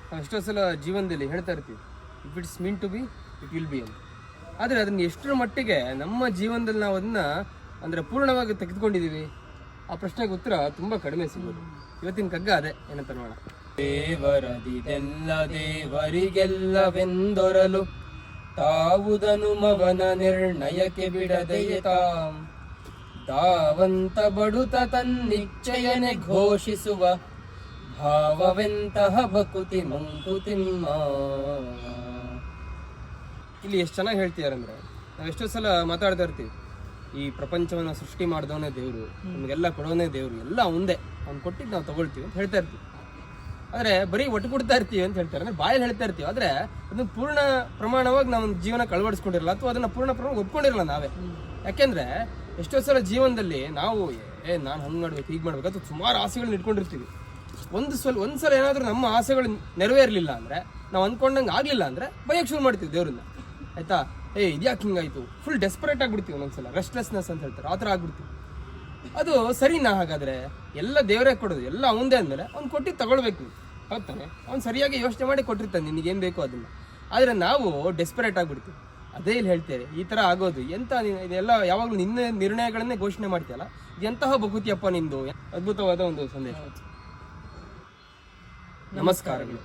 ನಾವು ಎಷ್ಟೋ ಸಲ ಜೀವನದಲ್ಲಿ ಹೇಳ್ತಾ ಇರ್ತೀವಿ, if it's meant to be it will be ಅಂತ. ಆದರೆ ಅದನ್ನ ಎಷ್ಟರ ಮಟ್ಟಿಗೆ ನಮ್ಮ ಜೀವನದಲ್ಲಿ ನಾವು ಅದನ್ನ ಅಂದರೆ ಪೂರ್ಣವಾಗಿ ತೆಗೆದುಕೊಂಡಿದ್ದೀವಿ, ಆ ಪ್ರಶ್ನೆಗೆ ಉತ್ತರ ತುಂಬ ಕಡಿಮೆ ಸಿಗೋದು. ಇವತ್ತಿನ ಕಗ್ಗ ಅದೇ, ಏನಂತ ನೋಡೋಣ. ದೇವರದಿದೆಲ್ಲ ದೇವರಿಗೆಲ್ಲವೆಂದೊರಲು, ತಾವುದನು ಮವನ ನಿರ್ಣಯಕ್ಕೆ ಬಿಡದೆಯೇ ತಾಂ ದಾವಂತ ಬಡುತ ತನ್ನಿಚ್ಚಯನೆ ಘೋಷಿಸುವ ಭಾವವೆಂತಹ ಭಕುತಿ ಮಂಕುತಿಮ್ಮ. ಇಲ್ಲಿ ಎಷ್ಟು ಚೆನ್ನಾಗಿ ಹೇಳ್ತೀಯಾರಂದ್ರೆ, ನಾವು ಎಷ್ಟೋ ಸಲ ಮಾತಾಡ್ತಾ ಇರ್ತೀವಿ, ಈ ಪ್ರಪಂಚವನ್ನು ಸೃಷ್ಟಿ ಮಾಡಿದವನೇ ದೇವರು, ನಮಗೆಲ್ಲ ಕೊಡೋನೇ ದೇವರು, ಎಲ್ಲ ಒಂದೇ, ಅವ್ನು ಕೊಟ್ಟಿದ್ದು ನಾವು ತಗೊಳ್ತೀವಿ ಅಂತ ಹೇಳ್ತಾ ಇರ್ತೀವಿ. ಆದರೆ ಬರೀ ಒಟ್ಟು ಕೊಡ್ತಾ ಇರ್ತೀವಿ ಅಂತ ಹೇಳ್ತಾರೆ, ಅಂದರೆ ಬಾಯಲ್ಲಿ ಹೇಳ್ತಾ ಇರ್ತೀವಿ. ಆದರೆ ಅದನ್ನು ಪೂರ್ಣ ಪ್ರಮಾಣವಾಗಿ ನಾವು ಜೀವನಕ್ಕೆ ಅಳವಡಿಸ್ಕೊಂಡಿರಲ್ಲ, ಅಥವಾ ಅದನ್ನು ಪೂರ್ಣ ಪ್ರಮಾಣ ಒಪ್ಕೊಂಡಿರಲ್ಲ ನಾವೇ. ಯಾಕೆಂದರೆ ಎಷ್ಟೋ ಸಲ ಜೀವನದಲ್ಲಿ ನಾವು ನಾನು ಹಂಗೆ ಮಾಡ್ಬೇಕು, ಹೀಗೆ ಮಾಡ್ಬೇಕು ಅಥವಾ ಸುಮಾರು ಆಸೆಗಳನ್ನ ಇಟ್ಕೊಂಡಿರ್ತೀವಿ. ಒಂದ್ಸಲ ಏನಾದರೂ ನಮ್ಮ ಆಸೆಗಳು ನೆರವೇರಲಿಲ್ಲ ಅಂದರೆ, ನಾವು ಅಂದ್ಕೊಂಡಂಗೆ ಆಗಲಿಲ್ಲ ಅಂದರೆ ಬಯಕ್ಕೆ ಶುರು ಮಾಡ್ತೀವಿ ದೇವ್ರನ್ನ, ಆಯಿತಾ. ಇದ್ಯಾಕೆ ಹಿಂಗಾಯ್ತು, ಫುಲ್ ಡೆಸ್ಪರೇಟ್ ಆಗಿಬಿಡ್ತೀವಿ ಒಂದೊಂದ್ಸಲ, ರೆಸ್ಟ್ಲೆಸ್ನೆಸ್ ಅಂತ ಹೇಳ್ತಾರೆ, ಆ ಥರ ಆಗ್ಬಿಡ್ತೀವಿ. ಅದು ಸರಿನಾ? ಹಾಗಾದರೆ ಎಲ್ಲ ದೇವರೇ ಕೊಡೋದು, ಎಲ್ಲ ಅವಂದೇ ಅಂದಮೇಲೆ ಅವ್ನು ಕೊಟ್ಟಿದ್ದು ತಗೊಳ್ಬೇಕು, ಹೌದಾನೆ. ಅವ್ನು ಸರಿಯಾಗಿ ಯೋಚನೆ ಮಾಡಿ ಕೊಟ್ಟಿರ್ತಾನೆ ನಿನಗೇನು ಬೇಕೋ ಅದನ್ನು. ಆದರೆ ನಾವು ಡೆಸ್ಪರೇಟ್ ಆಗಿಬಿಡ್ತೀವಿ. ಅದೇ ಇಲ್ಲಿ ಹೇಳ್ತೇವೆ, ಈ ಥರ ಆಗೋದು ಎಂಥ, ಇದೆಲ್ಲ ಯಾವಾಗಲೂ ನಿನ್ನ ನಿರ್ಣಯಗಳನ್ನೇ ಘೋಷಣೆ ಮಾಡ್ತೀಯಲ್ಲ, ಇದು ಎಂತಹ ಬಹುತಿಯಪ್ಪ ನಿಂದು. ಅದ್ಭುತವಾದ ಒಂದು ಸಂದೇಶ. ನಮಸ್ಕಾರಗಳು.